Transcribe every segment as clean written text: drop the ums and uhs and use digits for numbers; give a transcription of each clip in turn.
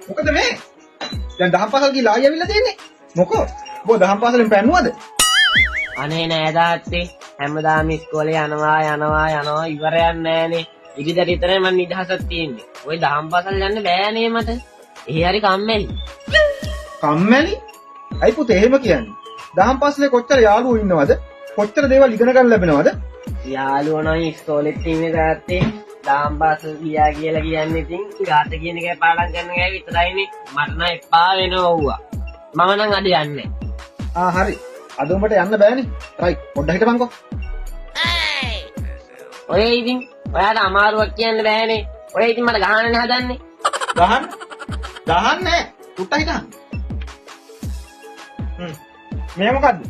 මොකද මේ? දැන් දහම් පාසල් ගිහලා ආයෙ අවිල්ලා තියෙන්නේ. මොකෝ? බෝ දහම් පාසලෙන් පැන්නුවද? අනේ නෑ තාත්තේ. හැමදාම ඉස්කෝලේ යනවා ඉවරයක් නෑනේ. ඉරිදට විතරයි මම නිදහසක් තියෙන්නේ. ওই දහම් පාසල් යන්න බෑනේ මට. එහේ හරි කම්මැලි. කම්මැලි? අයි පුතේ එහෙම කියන්නේ. දහම් පාසලේ කොච්චර යාළුවෝ ඉන්නවද? කොච්චර දේවල් ඉගෙන ගන්න ලැබෙනවද? යාළුවෝ නම් ඉස්කෝලෙත් ඉන්නේ තාත්තේ. දහම් පාසල් ගියා කියලා කියන්නේ ඉතින් ගාත කියන එකේ පාඩම් කරන එකයි විතරයිනේ. මට නම් එපා වෙනවා වුණා. මම නම් අද යන්නේ. හරි. අද උඹට යන්න බෑනේ. රයිට්. පොඩ්ඩක් හිටපන්කෝ. ඔය ඉතින් ඔයාට අමාරුවක් කියන්න බෑනේ. ඔය ඉතින් මට ගහන්නනේ හදන්නේ. ගහන්නේ. පුට්ට හිටන්. මේ මොකද්ද?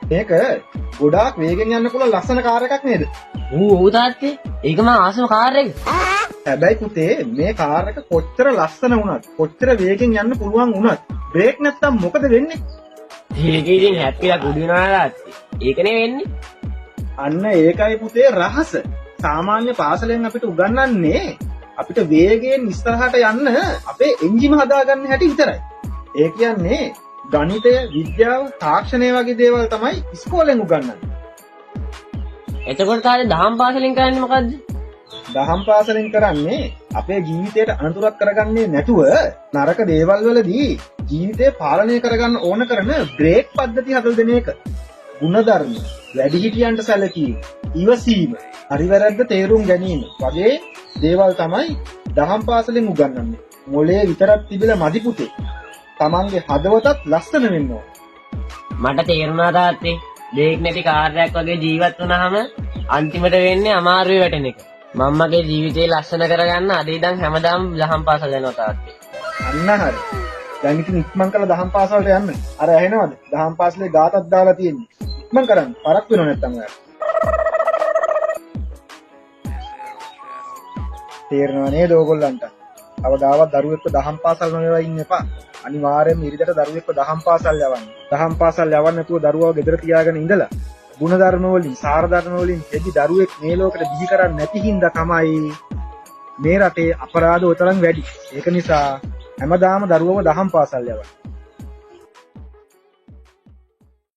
මේක ගොඩාක් වේගෙන් යන්න පුළුවන් ලස්සන කාර් එකක් නේද? ඔව් තාත්තේ. ඒක මම ආසම කාර් එක. හැබැයි පුතේ මේ කාර් එක කොච්චර ලස්සන වුණත් කොච්චර වේගෙන් යන්න පුළුවන් වුණත් බ්‍රේක් නැත්තම් මොකද වෙන්නේ? ඒක ඉතින් හැප්පිලා කුඩු වෙනවා තාත්තේ. ඒකනේ වෙන්නේ. අන්න ඒකයි පුතේ රහස. සාමාන්‍ය පාසලෙන් අපිට උගන්වන්නේ අපිට වේගයෙන් ඉස්සරහට යන්න අපේ එන්ජිම හදාගන්න හැටි විතරයි. ඒ කියන්නේ ගණිතය, විද්‍යාව, තාක්ෂණය වගේ දේවල් තමයි ඉස්කෝලෙන් උගන්වන්නේ. එතකොට තාත්තේ දහම් පාසලෙන් කරන්නේ මොකද්ද? දහම් පාසලෙන් කරන්නේ අපේ ජීවිතයට අනතුරක් කරගන්නේ නැතුව නරක දේවල් වලදී ජීවිතය පාලනය කරගන්න ඕන කරන බ්‍රේක් පද්ධති හදලා දෙන එක. ගුණධර්ම, වැඩිහිටියන්ට සැලකීම, ඉවසීම, හරි වැරද්ද තේරුම් ගැනීම වගේ දේවල් තමයි දහම් පාසලෙන් උගන්වන්නේ. මොලේ විතරක් තිබිලා මදි පුතේ. තමන්ගේ හදවතත් ලස්සන වෙන්න ඕන. මට තේරුණා තාත්තේ. බ්‍රේක් නැති කාර් එකක් වගේ ජීවත් වුණාම අන්තිමට වෙන්නේ අමාරුවේ වැටෙන එක. මම්මගේ ජීවිතේ ලස්සන කරගන්න අද ඉඳන් හැමදාම දහම් පාසල් යනවා තාත්තේ. අන්න හරි. දැන් ඉතින් ඉක්මන් කරලා දහම් පාසලට යන්න. අර ඇහෙනවද? දහම් පාසලේ ගාතක් දාලා තියෙන්නේ. ඉක්මන් කරන්න. පරක් වෙනව නැත්තම් ඔයාලා. තේරෙනව නේද ඕගොල්ලන්ට? අවදාවත් දරුවෙක්ව දහම් පාසල් නොයවා ඉන්න එපා. අනිවාර්යයෙන්ම ඉරිදට දරුවෙක්ව දහම් පාසල් යවන්න. දහම් පාසල් යවන්න නැතුව දරුවව ගෙදර තියාගෙන ඉඳලා ගුණ ධර්ම වලින්, සාර ධර්ම වලින් දෙවි දරුවෙක් මේ ලෝකෙට බිහි කරන්නේ නැති හින්දා තමයි මේ රටේ අපරාධ උතරම් වැඩි. ඒක නිසා හැමදාම දරුවව දහම් පාසල් යවන්න.